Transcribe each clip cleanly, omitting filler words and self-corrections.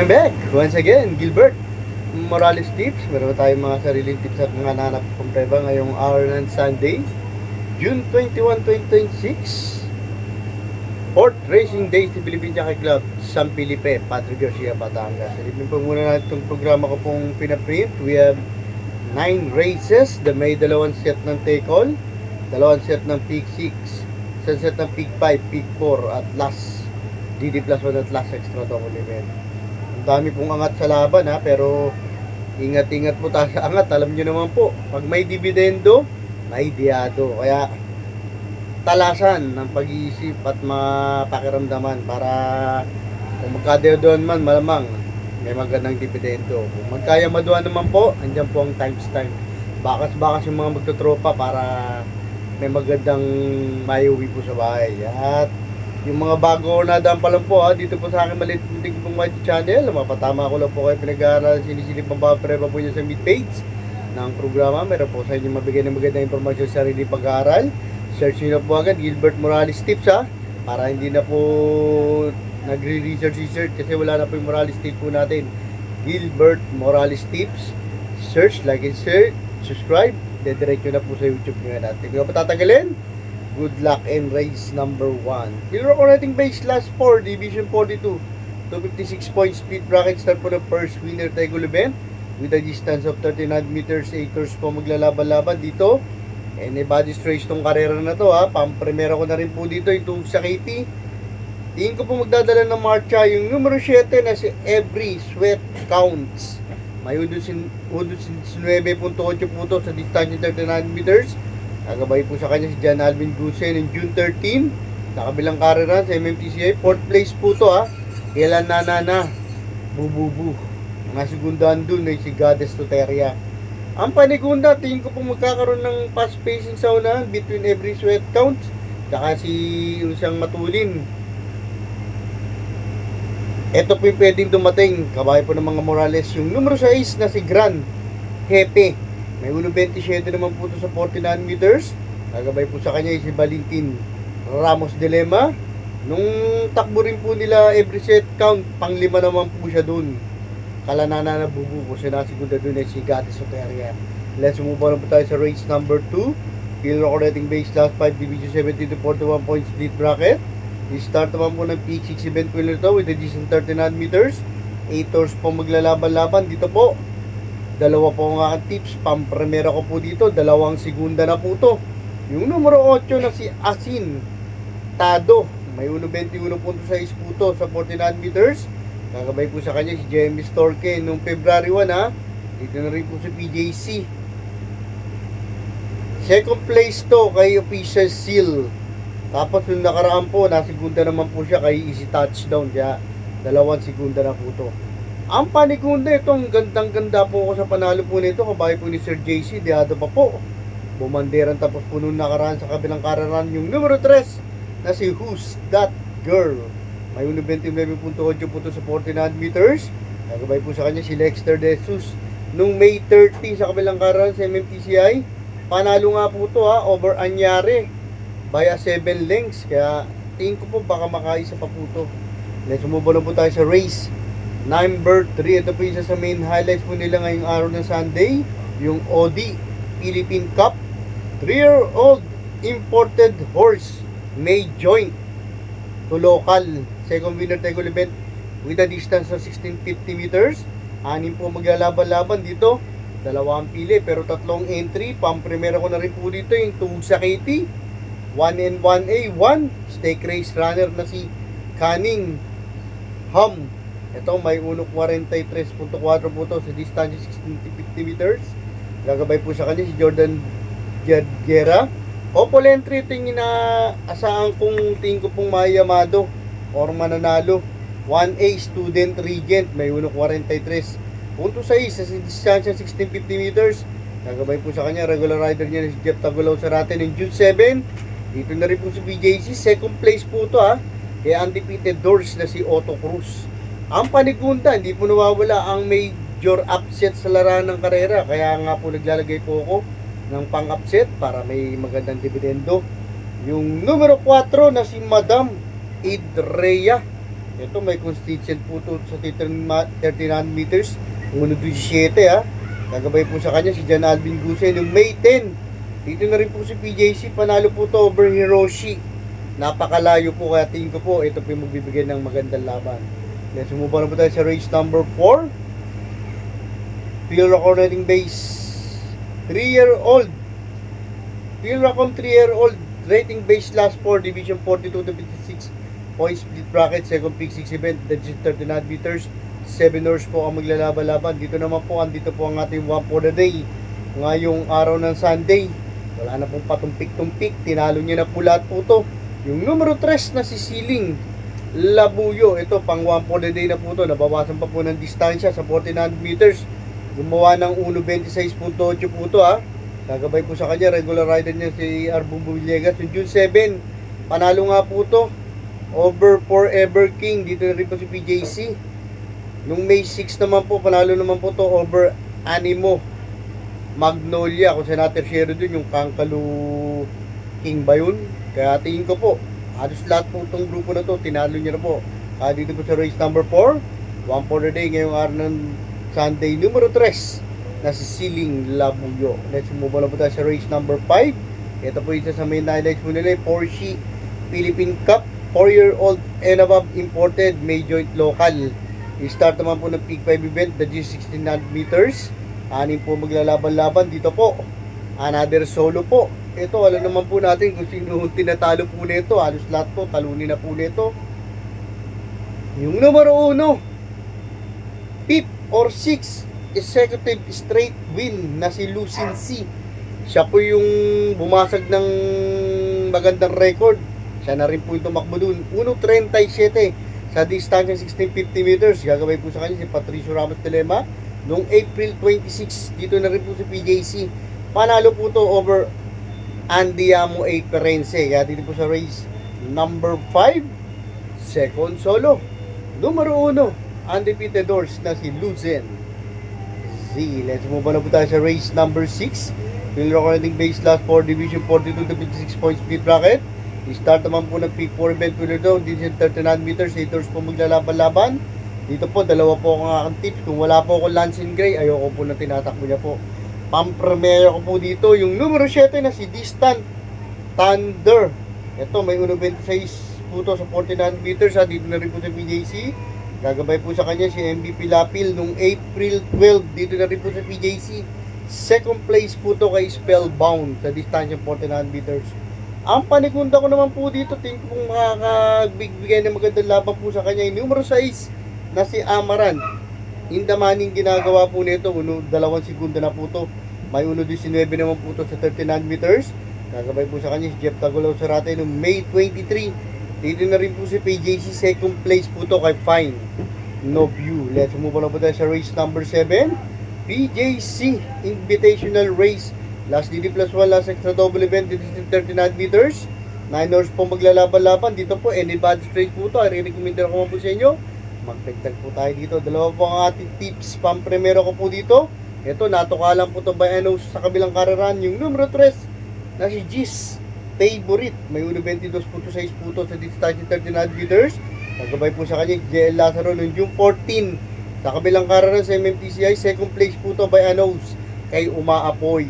I'm back once again, Gilbert Morales Tips. Meron tayong mga sariling tips at mga nanap kong preba ngayong hour ng Sunday, June 21, 2026. Fourth Racing Day sa Philippine Jockey Club, San Felipe, Padre Garcia, Batangas. Silipin po muna natin itong programa ko pong pinaprint. We have 9 races. May dalawang set ng take-all, dalawang set ng peak 6, isang set ng peak 5, peak 4, at last DD plus 1 at last extra double event. Ang dami pong angat sa laban pero ingat-ingat po tayo sa angat. Alam nyo naman po, pag may dividendo, may diado. Kaya talasan ng pag-iisip at mapakiramdaman para kung magkadeodoan man, malamang may magandang dividendo. Kung magkaya maduan naman po, andyan po ang times time. Bakas-bakas yung mga magtutropa para may magandang maiuwi po sa bahay. At yung mga bago na daan pa lang po dito po sa akin maliit pong my channel, mapatama ko lang po kayo pinag-aaral, sinisilip ang papreba po nyo sa mid page ng programa. Meron po sa inyo mabigay ng magandang informasyon sa sarili pag-aaral. Search nyo na po agad Gilbert Morales Tips para hindi na po nagre-research kasi wala na po yung Morales Tips po natin. Gilbert Morales Tips, search, like and share, subscribe, dediretso na po sa YouTube nyo natin. Kung patatagalin, good luck and race number 1. Pillar ko nating base last 4, Division 42. 256 points speed bracket start po ng first winner Taigul event with a distance of 39 meters, 8 hours po maglalaban-laban dito. Anybody's race tong karera na to Pampremera ko na rin po dito itong sa KT. Tingin ko po magdadala ng marcha yung numero 7 na si Every Sweat Counts. May 19.8 po to sa distansya 39 meters. Nagabay po sa kanya si John Alvin Gusen ng June 13 sa kabilang karera sa MMTCI. 4th place po to Kailan na bububu. Mga segundahan dun ay si Goddess Tuteria. Ang panigunda, tingin ko po magkakaroon ng fast pacing sa unahan between Every Sweat Counts saka si isang matulin. Ito po yung pwedeng dumating kabay po ng mga Morales yung numero 6 na si Gran Hepe. May 1.27 naman po ito sa 49 meters. Nagabay po sa kanya si Valentin Ramos Dilema. Nung takbo rin po nila Every Set Count, pang-5 naman po siya dun. Kalanana na bubu po siya na segunda dun ay si Gatis Soteria. Let's move on po tayo sa race number 2. Field rating base last 5, division 17 to 41 points lead bracket. I-start naman po ng peak 6 event winner to with a distance 39 meters. 8 hours po maglalaban-laban dito po. Dalawa po ang aking tips. Pampremera ko po dito. Dalawang segunda na po to. Yung numero 8 na si Asin Tado. May 1.21 po sa isputo sa 49 meters. Kakabay po sa kanya si Jamie Storke noong February 1 Dito na rin po sa PJC. Second place to kay Official Seal. Tapos yung nakaraan po, nasigunda naman po siya kay Easy Touchdown. Kaya dalawang segunda na po to. Ang panigunda itong gandang-ganda po ako sa panalo po nito. Kabahay po ni Sir JC, diado pa po. Bumanderan tapos po nung nakaraan sa kabilang kararan yung numero 3 na si Who's That Girl. May 1.29.8 po ito sa 49 meters. Nagabay po sa kanya si Lexter De Jesus. Nung May 30 sa kabilang kararan sa MMTCI, panalo nga po ito over Anyare via 7 lengths. Kaya tingin ko po baka makaisa pa po ito. Let's move on po tayo sa race number 3. Ito po isa sa main highlights po nila ngayong araw ng Sunday. Yung OD Philippine Cup 3-year-old imported horse may joint to local. Second winner Taigul event with a distance of 1650 meters. 6 po maglalaban-laban dito. Dalawang pili pero 3 entry. Pampremera ko na rin po dito yung tugog sa KT 1N1A1 stake race runner na si Canning Hum. Ito may 1.43.4 po ito sa distansya 1650 meters. Gagabay po sa kanya si Jordan Guerra. Opal entry tingin na asahan kong tingin ko pong mayamado or mananalo. 1A student regent may 1.43 punto 6 sa distansya 1650 meters. Gagabay po sa kanya regular rider niya si Jeff Tagulaw sa ratin ng June 7. Dito na rin po si BJC. Second place po ito kaya undefeated doors na si Otto Cruz. Ang panigunda, hindi po nawawala ang major upset sa larangan ng karera. Kaya nga po naglalagay po ako ng pang-upset para may magandang dividendo. Yung numero 4 na si Madam Idrea Ito may constituent po to sa 39 meters. 1.17 ha. Gagabay po sa kanya si John Alvin Guse yung May 10. Dito na rin po si PJC. Panalo po to over Hiroshi. Napakalayo po kaya tingin ko po ito po yung magbibigay ng magandang laban. Let's move on po tayo sa race number 4. Phil Racon base 3-year-old. Phil Racon 3-year-old rating base last 4 division 42 to 56 point split bracket second pick 6 event that is 39 meters 7 hours po ang maglalaban-laban. Dito naman po andito po ang ating one for the day ngayong araw ng Sunday. Wala na pong patumpik-tumpik, tinalo niya na po lahat po to. Yung numero 3 na si Siling Labuyo, ito pang one for the day na po to. Nabawasan pa po ng distansya sa 49 meters. Gumawa ng 1.26.8 po to ha. Gagabay po sa kanya, regular rider niya si Arbumbo Villegas. Yung June 7, panalo nga po to over Forever King. Dito na rin po si PJC. Nung May 6 naman po, panalo naman po to over Animo Magnolia. Kung sa natersyero dun, yung Kangkalu King ba yun? Kaya tingin ko po, halos lahat po itong grupo na to, tinalo niya na po. Kaya dito po sa race number 4, one for the day ngayong araw ng Sunday, numero 3 na si Siling Labuyo. Let's move on po tayo sa race number 5. Ito po isa sa main highlights mo nila, Porsche Philippine Cup 4-year-old and above imported, may joint local. I-start naman po ng Peak 5 event, the G16 meters. Anim po maglalaban-laban dito po. Another solo po. Ito, alam naman po natin kung sino tinatalo po nito. Halos lahat po, talunin na po nito. Yung numero 1, 5th or 6th consecutive straight win na si Lucin C. Siya po yung bumasag ng magandang record. Siya na rin po yung tumakbo dun. 1.37 sa distansya 1650 meters. Gagawin po sa kanya si Patricio Ramos Telema. Noong April 26, dito na rin po si PJC. Panalo po to over Andiamo A. Perense. Kaya dito po sa race number 5, second solo. Numero 1, undefeated horse na si Lucen Z. Let's move on na po tayo sa race number 6. Phil Racon base last 4 division 42 to 56 point speed bracket. I-start naman po ng Peak 4 event po nito. Dito 39 meters, 8 hours po maglalaban-laban. Dito po, dalawa po akong aking tips. Kung wala po ako Lance and Gray, ayoko po na tinatakbo niya po. Pampremero ko po dito, yung numero 7 na si Distant Thunder. Ito, may 1.26 po to sa 49 meters. Dito na rin po sa PJC. Gagabay po sa kanya si MVP Lapil nung April 12. Dito na rin po sa PJC. Second place po to kay Spellbound sa distansya 49 meters. Ang panikunda ko naman po dito, think kung makakabigbigay ng magandang laban po sa kanya, yung numero 6 na si Amaran. Indamaning ginagawa po nito, 2 segundo na po to. May 1.19 naman po to sa 39 meters. Gagabay po sa kanya si Jeff Tagulaw Sarate noong May 23. Dito na rin po si PJC, second place po to kay Fine No View. Let's move on po tayo sa race number 7. PJC Invitational Race. Last DD plus 1, last extra double event, dito 39 meters. 9 hours po maglalaban-laban. Dito po, anybody straight po to. I-recommend ko po sa inyo. Magdagdag po tayo dito. Dalawa po ang ating tips. Pampremero ko po dito. Ito, natukalan po to by ano sa kabilang kararan. Yung numero 3 na si Gis Favorite. May 1.22 po to 6 po to sa distansya 39 meters. Nagabay po sa kanya JL Lazaro noong June 14. Sa kabilang kararan sa MMTCI, second place po to by Anos kay Umaapoy.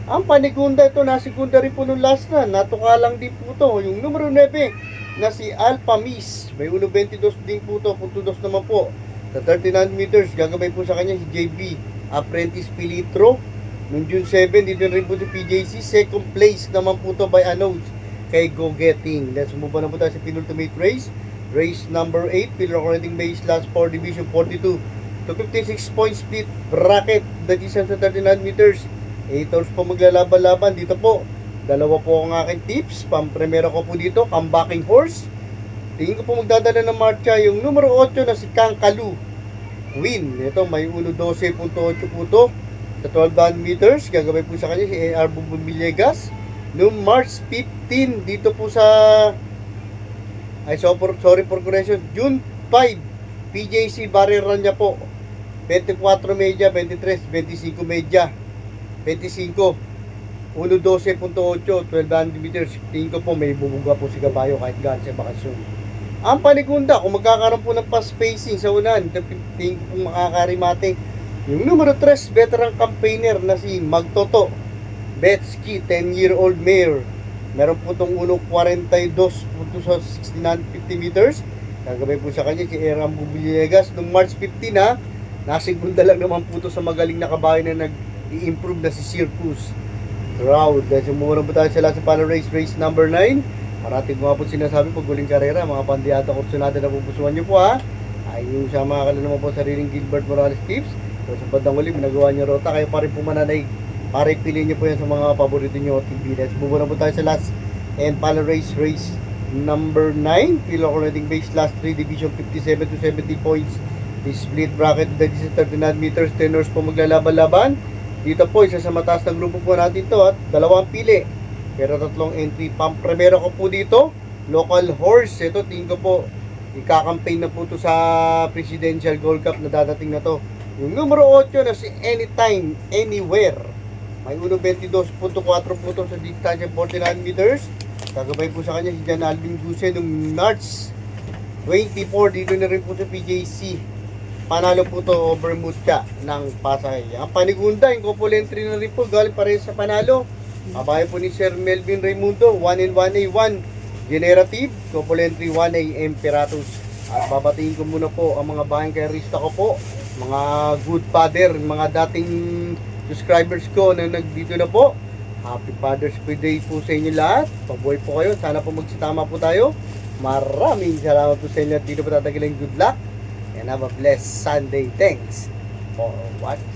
Ang panikunda ito, nasikunda rin po nung last na. Natukalang din po to. Yung numero 9 na si Alpha Miss. May 1.22 din po to. Puntudos naman po. Sa 39 meters, gagabay po sa kanya si JB Apprentice Pilitro. Noong June 7, dito rin po si PJC. Second place naman po to by Anos kay Go Getting. Let's move on na po tayo sa penultimate race. Race number 8. Phil Racon base last 4 division 42 to 56 point split bracket. The distance sa 39 meters. 8 hours po maglalaban-laban. Dito po, dalawa po ang aking tips. Pampremero ko po dito, comebacking horse. Tingin ko po magdadala ng marcha yung numero 8 na si Kangkalu Win. Ito, may 1.12.8 po to sa 12 meters. Gagawin po sa kanya si AR Bumbong Villegas. Noong March 15, dito po sa sorry for correction, June 5, PJC barrier run niya po. 24 media, 23, 25 media. 25, 1.12.8, 1200 meters. Tingin ko po may bubuga po si Gabayo kahit gaan sa bakasyon. Ang Panikunda, kung magkakaroon po ng pa-spacing sa unan, tingin ko pong makakarimate. Yung numero 3, veteran campaigner na si Magtoto Betsky, 10-year-old mare. Meron po itong 1.42 punto sa 6950 meters. Kagabay po sa kanya si Erambo Villegas. Noong March 15 na, nasigunda lang naman po ito sa magaling na kabayo na nag-i-improve na si Circus Crowd. Dahil sumura po tayo sa last pala race number 9. Parating mga po sinasabi pag huling karera, mga pandiyata kurso natin na pupusuan nyo po ha. Ay yung sa mga kala naman po sariling Gilbert Morales tips. So sa bandang huli, nagawa nyo rota, kayo pa rin po mananay. Para ipili nyo po yan sa mga paborito nyo TV. Let's move on na po tayo sa last and pala race number 9. Pilo rating base last 3 division 57 to 70 points. The split bracket, that is 39 meters, 10 horse po maglalaban-laban. Dito po, isa sa mataas na grupo po natin to at dalawang pili. Pero tatlong entry. Primero ko po dito, local horse. Ito, tingin ko po, ika-campaign na po to sa Presidential Gold Cup na dadating na to. Yung numero 8 na si Anytime, Anywhere. May 1.22.4 po to sa distansya 49 meters. Kagabay po sa kanya si Jan Alvin Guse nung March 24. Dito na rin po sa PJC. Panalo po to over Mucha ng Pasay. Ang Panikunda, yung couple entry na rin po, galing pareho sa panalo. Kabayan po ni Sir Melvin Raimundo, 1N1A1 Generative, couple entry 1A Imperatus. At babatiin ko muna po ang mga bayan kay Rista ko po, mga good father, mga dating subscribers ko na nagdito na po. Happy Father's Day po sa inyo lahat. Pabuhay po kayo, sana po magsitama po tayo. Maraming salamat po sa inyo at dito po tatagaling good luck and have a blessed Sunday. Thanks for watching.